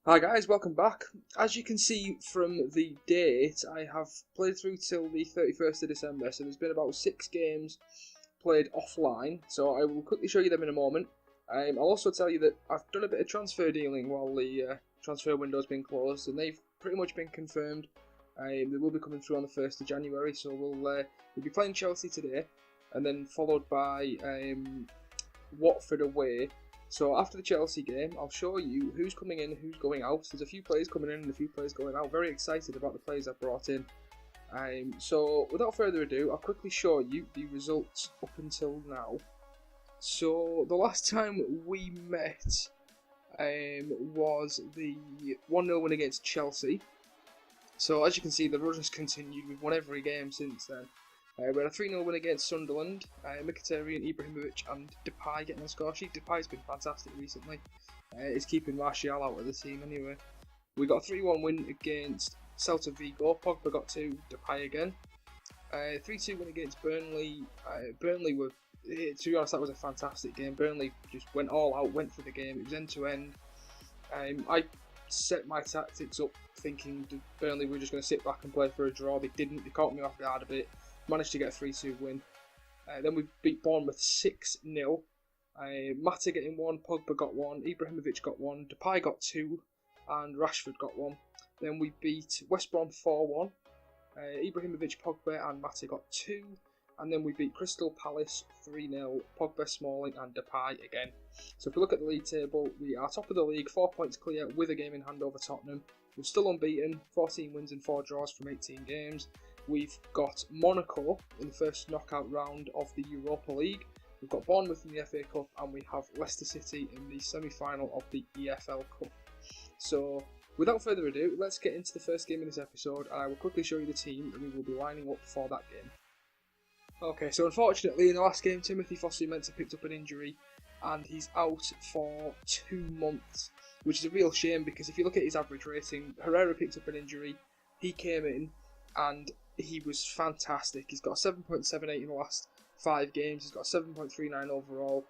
Hi guys, welcome back. As you can see from the date, I have played through till the 31st of December, so there's been about 6 games played offline, so I will quickly show you them in a moment. I'll also tell you that I've done a bit of transfer dealing while the transfer window's been closed, and they've pretty much been confirmed. They will be coming through on the 1st of January, so we'll be playing Chelsea today, and then followed by Watford away. So after the Chelsea game, I'll show you who's coming in, who's going out. There's a few players coming in and a few players going out. Very excited about the players I've brought in. So without further ado, I'll quickly show you the results up until now. So the last time we met was the 1-0 win against Chelsea. So as you can see, the run has continued. We've won every game since then. We had a 3-0 win against Sunderland. Mkhitaryan, Ibrahimovic and Depay getting on the score sheet. Depay's been fantastic recently. It's keeping Martial out of the team anyway. We got a 3-1 win against Celta Vigo. Pogba got 2, Depay again. 3-2 win against Burnley. Burnley were, to be honest, that was a fantastic game. Burnley just went all out, went for the game. It was end to end. I set my tactics up thinking that Burnley were just going to sit back and play for a draw. They didn't. They caught me off guard a bit. Managed to get a 3-2 win. Then we beat Bournemouth 6-0. Mata getting 1, Pogba got 1, Ibrahimovic got 1, Depay got 2, and Rashford got 1. Then we beat West Brom 4-1. Ibrahimovic, Pogba and Mata got 2. And then we beat Crystal Palace 3-0, Pogba, Smalling and Depay again. So if we look at the league table, we are top of the league, 4 points clear with a game in hand over Tottenham. We're still unbeaten, 14 wins and 4 draws from 18 games. We've got Monaco in the first knockout round of the Europa League. We've got Bournemouth in the FA Cup, and we have Leicester City in the semi-final of the EFL Cup. So, without further ado, let's get into the first game in this episode, and I will quickly show you the team that we will be lining up for that game. Okay, so unfortunately in the last game, Timothy Fosu-Mensah picked up an injury, and he's out for 2 months, which is a real shame because if you look at his average rating, Herrera picked up an injury, he came in, and he was fantastic. He's got a 7.78 in the last 5 games. He's got a 7.39 overall.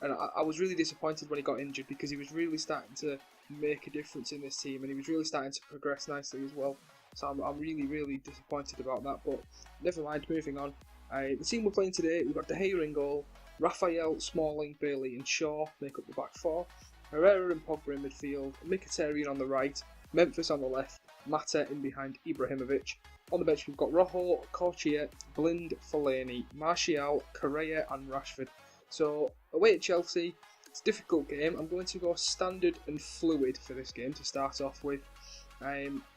And I was really disappointed when he got injured because he was really starting to make a difference in this team and he was really starting to progress nicely as well. So I'm really disappointed about that. But never mind, moving on. The team we're playing today, we've got De Gea in goal. Raphael, Smalling, Bailey and Shaw make up the back 4. Herrera and Pogba in midfield. Mkhitaryan on the right. Memphis on the left. Mata in behind Ibrahimovic. On the bench we've got Rojo, Corchia, Blind, Fellaini, Martial, Correa and Rashford. So away at Chelsea, it's a difficult game. I'm going to go standard and fluid for this game to start off with.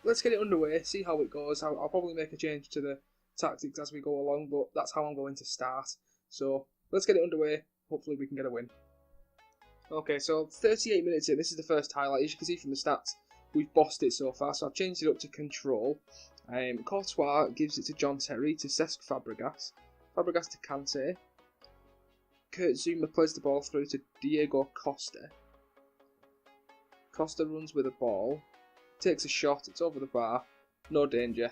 Let's get it underway, see how it goes. I'll probably make a change to the tactics as we go along, but that's how I'm going to start. So let's get it underway, hopefully we can get a win. Okay, so 38 minutes in, this is the first highlight. As you can see from the stats, we've bossed it so far, so I've changed it up to control. Courtois gives it to John Terry to Cesc Fabregas. Fabregas to Kante. Kurt Zuma plays the ball through to Diego Costa. Costa runs with the ball. Takes a shot, it's over the bar. No danger.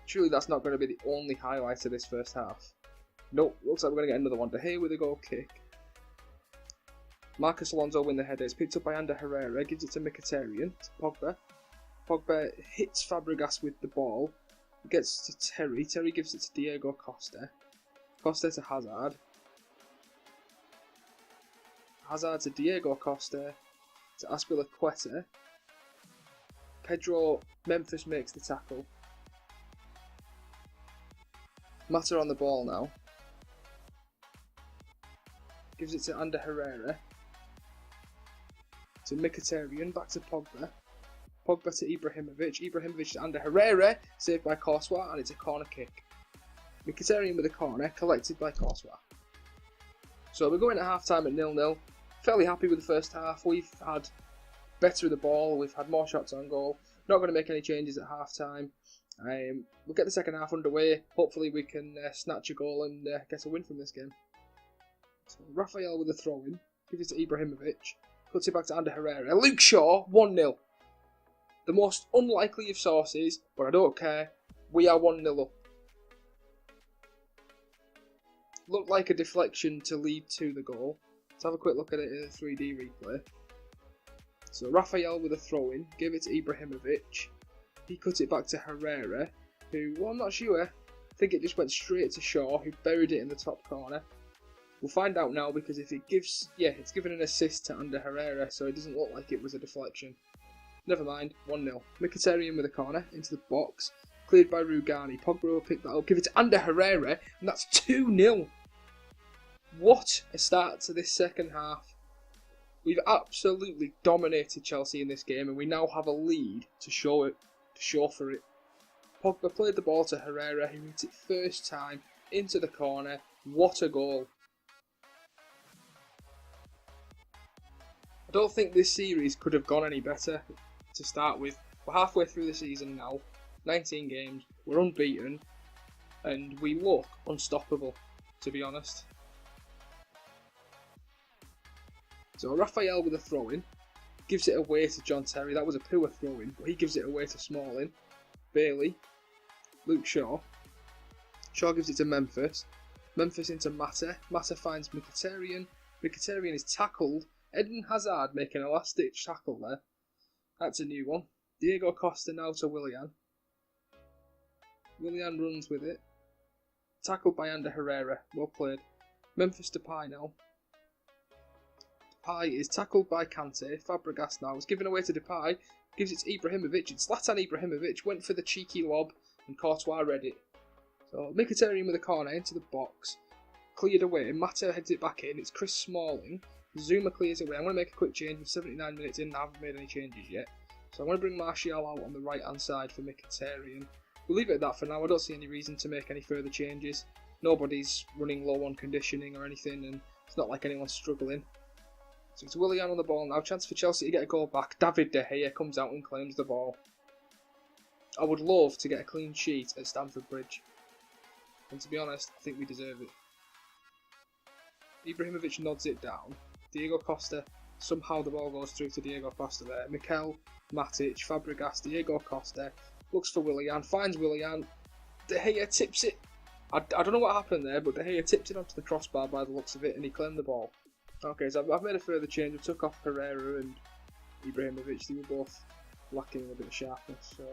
Surely that's not going to be the only highlight of this first half. Nope, looks like we're going to get another one. De Gea with a goal kick. Marcus Alonso win the header. It's picked up by Ander Herrera. Gives it to Mkhitaryan. To Pogba. Pogba hits Fabregas with the ball. It gets to Terry. Terry gives it to Diego Costa. Costa to Hazard. Hazard to Diego Costa. To Azpilicueta. Pedro Memphis makes the tackle. Mata on the ball now. Gives it to Ander Herrera. To Mkhitaryan. Back to Pogba. Pogba to Ibrahimovic. Ibrahimovic to Ander Herrera. Saved by Courtois and it's a corner kick. Mkhitaryan with a corner. Collected by Courtois. So we're going at half time at 0-0. Fairly happy with the first half. We've had better of the ball. We've had more shots on goal. Not going to make any changes at half time. We'll get the second half underway. Hopefully we can snatch a goal and get a win from this game. So Raphael with a throw in. Gives it to Ibrahimovic. Puts it back to Ander Herrera. Luke Shaw, 1-0. The most unlikely of sources, but I don't care. We are 1-0 up. Looked like a deflection to lead to the goal. Let's have a quick look at it in a 3D replay. So Raphael with a throw-in, gave it to Ibrahimovic. He cut it back to Herrera, who, well, I'm not sure. I think it just went straight to Shaw, who buried it in the top corner. We'll find out now, because if it gives, yeah, it's given an assist to Ander Herrera, so it doesn't look like it was a deflection. Never mind, 1-0. Mkhitaryan with a corner into the box, cleared by Rugani. Pogba will pick that up, give it to Ander Herrera, and that's 2-0. What a start to this second half. We've absolutely dominated Chelsea in this game, and we now have a lead to show for it. Pogba played the ball to Herrera, who hit it first time into the corner. What a goal. I don't think this series could have gone any better to start with. We're halfway through the season now, 19 games, we're unbeaten, and we look unstoppable, to be honest. So Raphael with a throw-in, gives it away to John Terry. That was a poor throw-in, but he gives it away to Smalling. Bailey, Luke Shaw. Shaw gives it to Memphis. Memphis into Mata. Mata finds Mkhitaryan. Mkhitaryan is tackled. Eden Hazard making a last-ditch tackle there. That's a new one. Diego Costa now to Willian. Willian runs with it. Tackled by Ander Herrera. Well played. Memphis Depay now. Depay is tackled by Kante. Fabregas now is given away to Depay. Gives it to Ibrahimovic. It's Zlatan Ibrahimovic. Went for the cheeky lob and Courtois read it. So Mkhitaryan with a corner into the box. Cleared away. Mata heads it back in. It's Chris Smalling. Zuma clears away. I'm going to make a quick change. With 79 minutes in, I haven't made any changes yet. So I'm going to bring Martial out on the right hand side for Mkhitaryan. We'll leave it at that for now. I don't see any reason to make any further changes. Nobody's running low on conditioning or anything, and it's not like anyone's struggling. So it's Willian on the ball now. Chance for Chelsea to get a goal back. David De Gea comes out and claims the ball. I would love to get a clean sheet at Stamford Bridge. And to be honest, I think we deserve it. Ibrahimovic nods it down. Diego Costa, somehow the ball goes through to Diego Costa there. Mikel, Matic, Fabregas, Diego Costa, looks for Willian, finds Willian. De Gea tips it. I don't know what happened there, but De Gea tipped it onto the crossbar by the looks of it, and he claimed the ball. Okay, so I've made a further change. I took off Herrera and Ibrahimovic. They were both lacking a bit of sharpness. So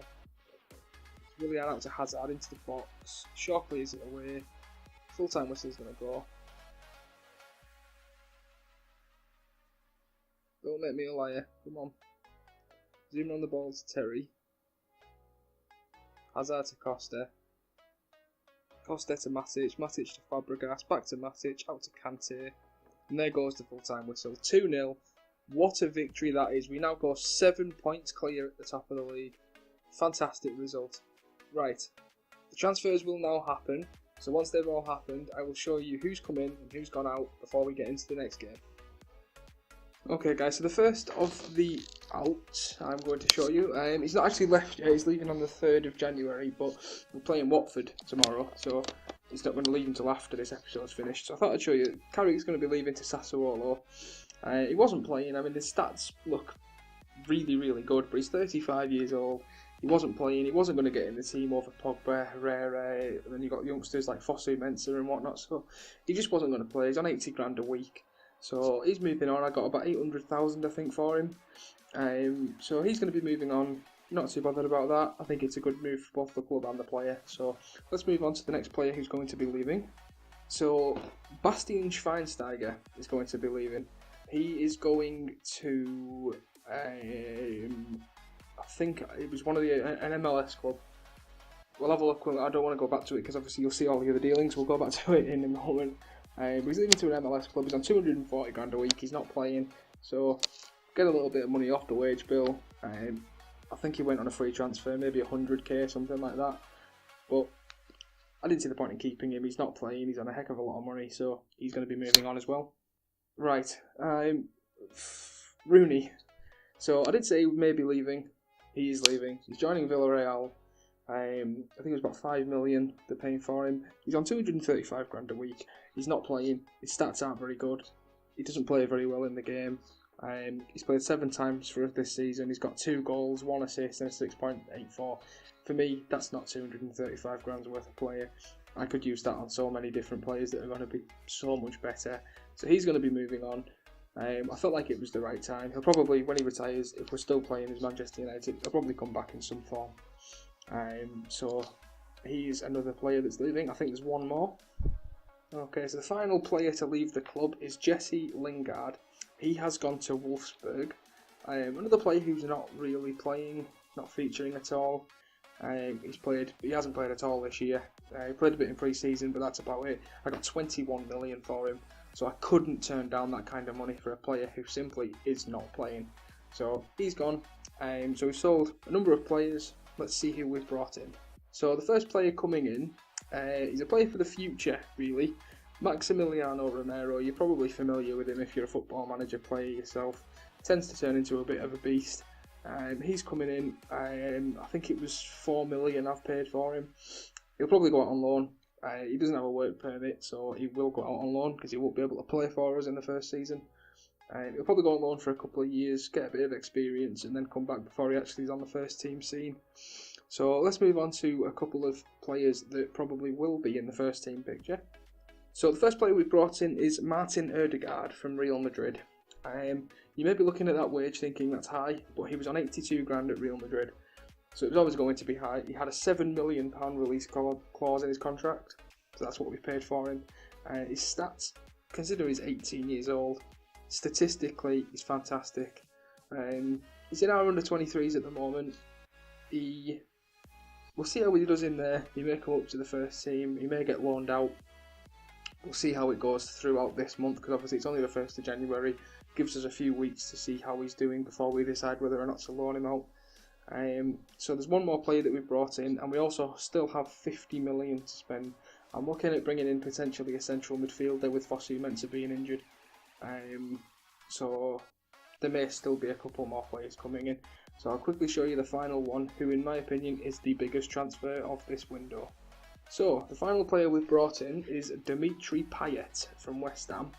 it's Willian out to Hazard into the box. Shaw clears it away. Full-time whistle's going to go. Don't make me a liar. Come on. Zoom on the ball to Terry. Hazard to Costa. Costa to Matic. Matic to Fabregas. Back to Matic. Out to Kante. And there goes the full-time whistle. 2-0. What a victory that is. We now go 7 points clear at the top of the league. Fantastic result. Right. The transfers will now happen. So once they've all happened, I will show you who's come in and who's gone out before we get into the next game. Okay guys, so the first of the out I'm going to show you, he's not actually left yet, he's leaving on the 3rd of January, but we're playing Watford tomorrow, so he's not going to leave until after this episode's finished. So I thought I'd show you, Carrick's going to be leaving to Sassuolo. He wasn't playing, I mean his stats look really, really good, but he's 35 years old, he wasn't playing, he wasn't going to get in the team over Pogba, Herrera, and then you got youngsters like Fosu Mensah and whatnot, so he just wasn't going to play. He's on 80 grand a week. So he's moving on. I got about 800,000 I think for him. So he's going to be moving on. Not too bothered about that. I think it's a good move for both the club and the player. So let's move on to the next player who's going to be leaving. So Bastian Schweinsteiger is going to be leaving. He is going to, I think it was one of an MLS club. We'll have a look. I don't want to go back to it because obviously you'll see all the other dealings. We'll go back to it in a moment. But he's leaving to an MLS club. He's on 240 grand a week. He's not playing, so get a little bit of money off the wage bill. I think he went on a free transfer, maybe 100k, something like that. But I didn't see the point in keeping him. He's not playing. He's on a heck of a lot of money, so he's going to be moving on as well. Right, Rooney. So I did say he may be leaving. He is leaving. He's joining Villarreal. I think it was about 5 million they're paying for him. He's on 235 grand a week. He's not playing. His stats aren't very good. He doesn't play very well in the game. He's played 7 times for us this season. He's got 2 goals, 1 assist and a 6.84. For me, that's not 235 grand's worth of player. I could use that on so many different players that are going to be so much better. So he's going to be moving on. I felt like it was the right time. He'll probably, when he retires, if we're still playing as Manchester United, he'll probably come back in some form. So he's another player that's leaving. I think there's one more. Okay, so the final player to leave the club is Jesse Lingard. He has gone to Wolfsburg. Another player who's not really playing, not featuring at all. He hasn't played at all this year. He played a bit in pre-season, but that's about it. I got 21 million for him, so I couldn't turn down that kind of money for a player who simply is not playing. So he's gone. So we've sold a number of players. Let's see who we've brought in. So the first player coming in, he's a player for the future, really. Maximiliano Romero. You're probably familiar with him if you're a Football Manager player yourself. Tends to turn into a bit of a beast. He's coming in. I think it was 4 million I've paid for him. He'll probably go out on loan. He doesn't have a work permit, so he will go out on loan because he won't be able to play for us in the first season. He'll probably go on loan for a couple of years, get a bit of experience, and then come back before he actually is on the first team scene. So let's move on to a couple of players that probably will be in the first team picture. So the first player we've brought in is Martin Ødegaard from Real Madrid. You may be looking at that wage thinking that's high, but he was on 82 grand at Real Madrid, so it was always going to be high. He had a £7 million release clause in his contract, so that's what we paid for him. His stats, consider he's 18 years old. Statistically, he's fantastic. He's in our under-23s at the moment. We'll see how he does in there. He may come up to the first team. He may get loaned out. We'll see how it goes throughout this month, because obviously it's only the 1st of January. Gives us a few weeks to see how he's doing before we decide whether or not to loan him out. So there's one more player that we've brought in, and we also still have 50 million to spend. I'm looking at bringing in potentially a central midfielder with Fosu Mensah being injured. So there may still be a couple more players coming in. So I'll quickly show you the final one, who in my opinion is the biggest transfer of this window. So the final player we've brought in is Dimitri Payet from West Ham.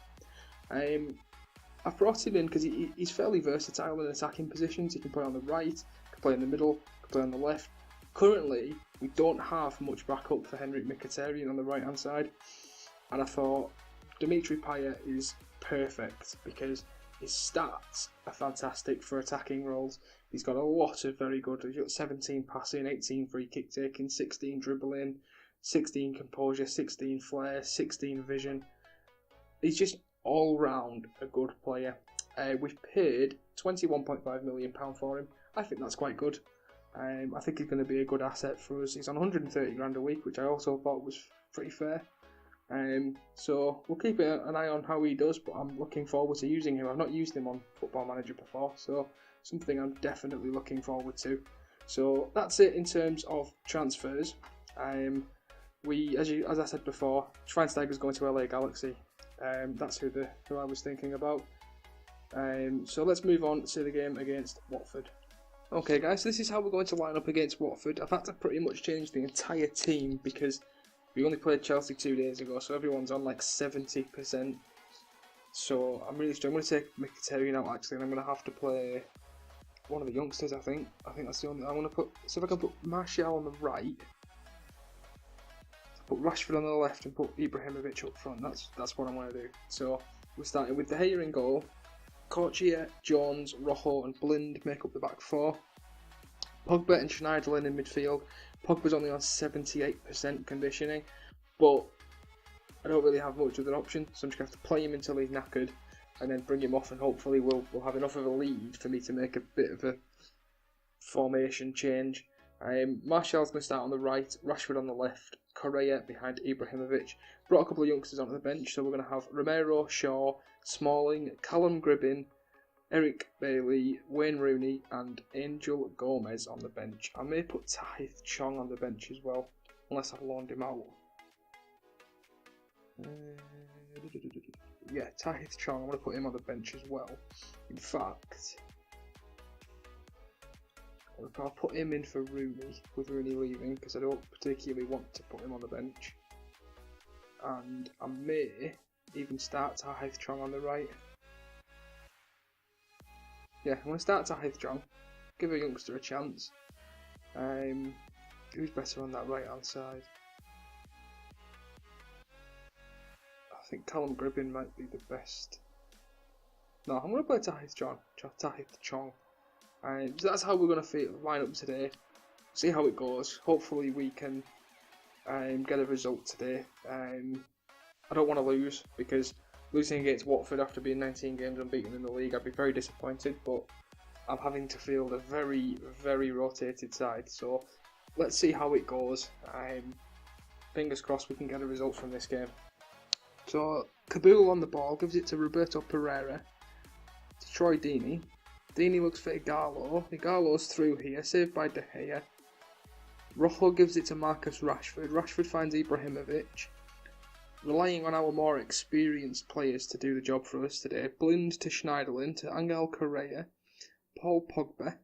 I've brought him in because he's fairly versatile in attacking positions. He can play on the right, can play in the middle, can play on the left. Currently, we don't have much backup for Henrik Mkhitaryan on the right hand side, and I thought Dimitri Payet is perfect because his stats are fantastic for attacking roles. He's got a lot of very good. He's got 17 passing, 18 free kick taking, 16 dribbling, 16 composure, 16 flair, 16 vision. He's just all round a good player. We've paid £21.5 million for him. I think that's quite good. I think he's going to be a good asset for us. He's on 130 grand a week, which I also thought was pretty fair. So we'll keep an eye on how he does, but I'm looking forward to using him. I've not used him on Football Manager before, so something I'm definitely looking forward to. So that's it in terms of transfers. As I said before, Schweinsteiger's going to LA Galaxy. That's who I was thinking about. So let's move on to the game against Watford. Okay guys, so this is how we're going to line up against Watford. I've had to pretty much change the entire team because we only played Chelsea 2 days ago, so everyone's on like 70%. So I'm really struggling. I'm going to take Mkhitaryan out actually, and I'm going to have to play one of the youngsters. I think that's the only. I'm going to put. So if I can put Martial on the right, put Rashford on the left, and put Ibrahimovic up front. That's what I'm going to do. So we're starting with De Gea in goal. Korchia, Jones, Rojo and Blind make up the back four. Pogba and Schneiderlin in midfield. Pogba's only on 78% conditioning, but I don't really have much of an option, so I'm just going to have to play him until he's knackered and then bring him off, and hopefully we'll have enough of a lead for me to make a bit of a formation change. Martial's going to start on the right, Rashford on the left, Correa behind Ibrahimovic. Brought a couple of youngsters onto the bench, so we're going to have Romero, Shaw, Smalling, Callum Gribbin, Eric Bailey, Wayne Rooney and Angel Gomez on the bench. I may put Tahith Chong on the bench as well, unless I've loaned him out. Yeah, Tahith Chong, I'm going to put him on the bench as well. In fact, I'll put him in for Rooney, with Rooney leaving, because I don't particularly want to put him on the bench. And I may even start Tahith Chong on the right. Yeah, I'm going to start Tahith Chong, give a youngster a chance. Who's better on that right hand side? I think Callum Gribbin might be the best No, I'm going to play Tahith Chong. So that's how we're going to line up today. See how it goes. Hopefully we can get a result today. I don't want to lose, because losing against Watford after being 19 games unbeaten in the league, I'd be very disappointed, but I'm having to field a very, very rotated side, so let's see how it goes. Fingers crossed we can get a result from this game. So, Kabul on the ball, gives it to Roberto Pereira, to Troy Deeney. Deeney looks for Igalo. Igalo's through here, saved by De Gea. Rojo gives it to Marcus Rashford. Rashford finds Ibrahimovic. Relying on our more experienced players to do the job for us today. Blind to Schneiderlin, to Angel Correa. Paul Pogba.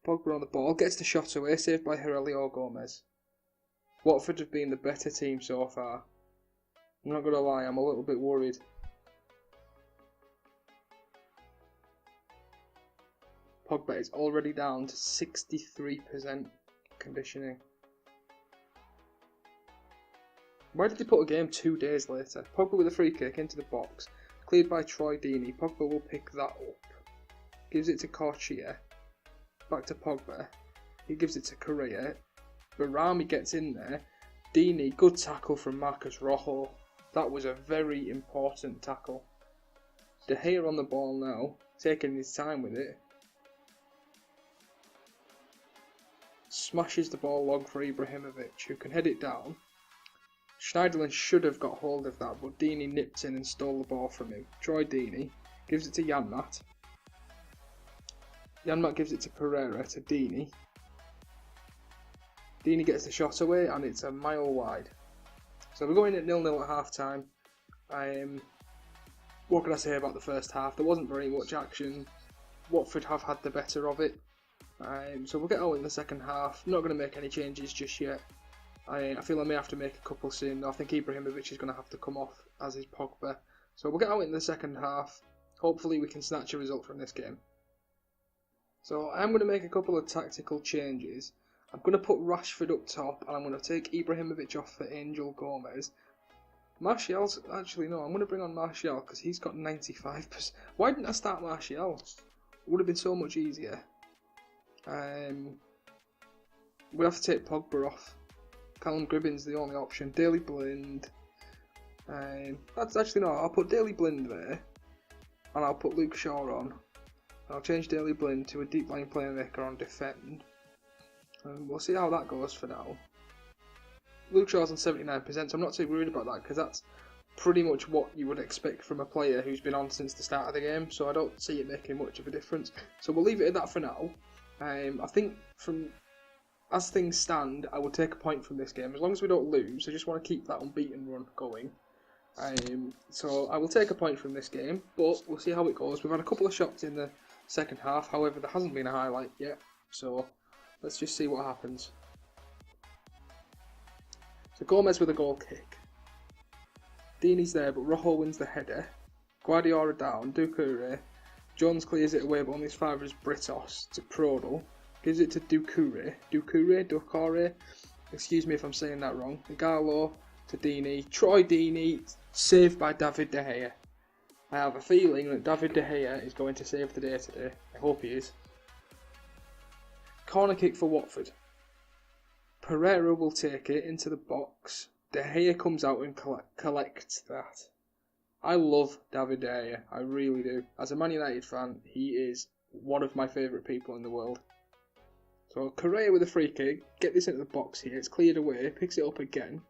Pogba on the ball, gets the shot away, saved by Aurelio Gomez. Watford have been the better team so far. I'm not going to lie, I'm a little bit worried. Pogba is already down to 63% conditioning. Why did they put a game 2 days later? Pogba with a free kick into the box. Cleared by Troy Deeney. Pogba will pick that up. Gives it to Corchia. Back to Pogba. He gives it to Correa. Barami gets in there. Deeney, good tackle from Marcus Rojo. That was a very important tackle. De Gea on the ball now. Taking his time with it. Smashes the ball long for Ibrahimovic, who can head it down. Schneiderlin should have got hold of that, but Deeney nipped in and stole the ball from him. Troy Deeney gives it to Janmat. Janmat gives it to Pereira, to Deeney. Deeney gets the shot away, and it's a mile wide. So we're going at 0-0 at half time. What can I say about the first half? There wasn't very much action. Watford have had the better of it. So we'll get out in the second half. Not going to make any changes just yet. I feel I may have to make a couple soon. I think Ibrahimovic is going to have to come off, as is Pogba. So we'll get out in the second half. Hopefully we can snatch a result from this game. So I'm going to make a couple of tactical changes. I'm going to put Rashford up top, and I'm going to take Ibrahimovic off for Angel Gomez. Martial's, actually no, I'm going to bring on Martial because he's got 95%. Why didn't I start Martial? It would have been so much easier. We'll have to take Pogba off. Callum Gribbin's the only option. Daley Blind. That's actually no, I'll put Daley Blind there, and I'll put Luke Shaw on. I'll change Daley Blind to a deep line playmaker on defend. We'll see how that goes for now. Luke Shaw's on 79%, so I'm not too worried about that because that's pretty much what you would expect from a player who's been on since the start of the game, so I don't see it making much of a difference. So we'll leave it at that for now. I think as things stand, I will take a point from this game. As long as we don't lose, I just want to keep that unbeaten run going. So I will take a point from this game, but we'll see how it goes. We've had a couple of shots in the second half, however there hasn't been a highlight yet, so let's just see what happens. So Gomez with a goal kick. Deeney's there, but Rojo wins the header. Guardiola down, Doucouré. Jones clears it away, but on his favour is Britos to Prodel. Gives it to Doucouré. Excuse me if I'm saying that wrong. Igalo to Deeney. Troy Deeney, saved by David De Gea. I have a feeling that David De Gea is going to save the day today. I hope he is. Corner kick for Watford. Pereira will take it into the box. De Gea comes out and collects that. I love David De Gea, I really do. As a Man United fan, he is one of my favourite people in the world. So Correa with a free kick, get this into the box here, it's cleared away, picks it up again.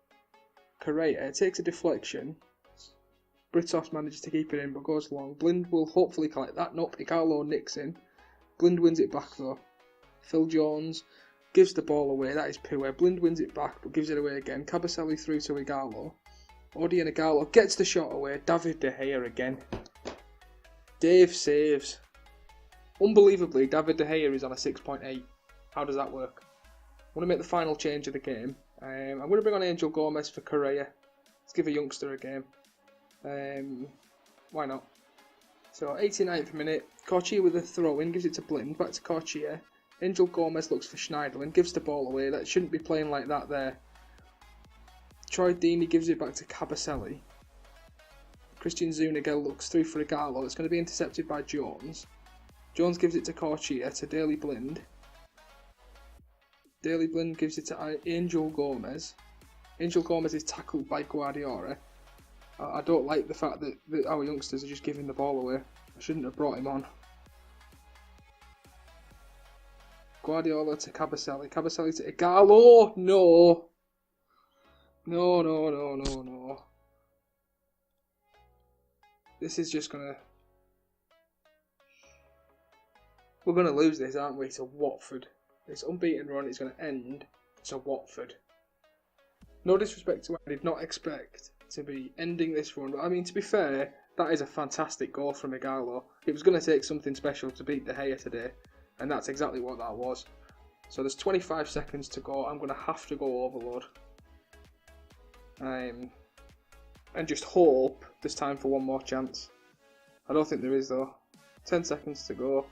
Correa takes a deflection. Britos manages to keep it in but goes long. Blind will hopefully collect that. Nope, Igalo nicks in. Blind wins it back though. Phil Jones gives the ball away, that is poor. Blind wins it back but gives it away again. Cabaselli through to Igalo. Odion Igalo gets the shot away. David De Gea again. Dave saves. Unbelievably, David De Gea is on a 6.8. How does that work? I want to make the final change of the game. I'm going to bring on Angel Gomez for Correa. Let's give a youngster a game. Why not? So 89th minute, Corchia with a throw in, gives it to Blind, back to Corchia. Angel Gomez looks for Schneiderlin, gives the ball away. That shouldn't be playing like that there. Troy Deeney gives it back to Cabaselli. Christian Zuniga looks through for Igalo. It's going to be intercepted by Jones. Jones gives it to Corchia, to Daley Blind. Daley Blind gives it to Angel Gomez. Angel Gomez is tackled by Guardiola. I don't like the fact that our youngsters are just giving the ball away. I shouldn't have brought him on. Guardiola to Cabaselli. Cabaselli to Igalo. No. No. This is just gonna... We're gonna lose this, aren't we, to Watford. This unbeaten run is gonna end to Watford. No disrespect to, I did not expect to be ending this run, but I mean, to be fair, that is a fantastic goal from Igalo. It was going to take something special to beat De Gea today, and that's exactly what that was. So there's 25 seconds to go. I'm going to have to go overload. And just hope there's time for one more chance. I don't think there is though. 10 seconds to go.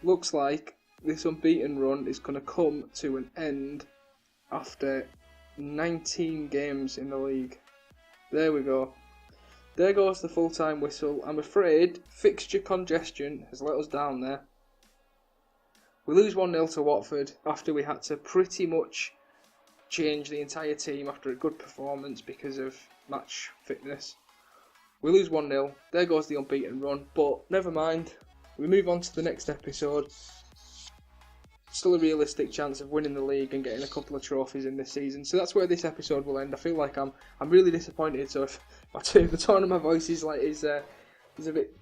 Looks like this unbeaten run is going to come to an end after 19 games in the league. There we go. There goes the full-time whistle. I'm afraid fixture congestion has let us down there. We lose 1-0 to Watford after we had to pretty much change the entire team after a good performance because of match fitness. We lose 1-0. There goes the unbeaten run, but never mind. We move on to the next episode. Still a realistic chance of winning the league and getting a couple of trophies in this season. So that's where this episode will end. I feel like I'm really disappointed. So if the tone of my voice is a bit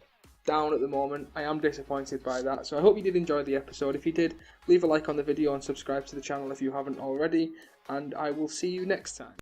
down at the moment, I am disappointed by that. So I hope you did enjoy the episode. If you did, leave a like on the video and subscribe to the channel if you haven't already. And I will see you next time.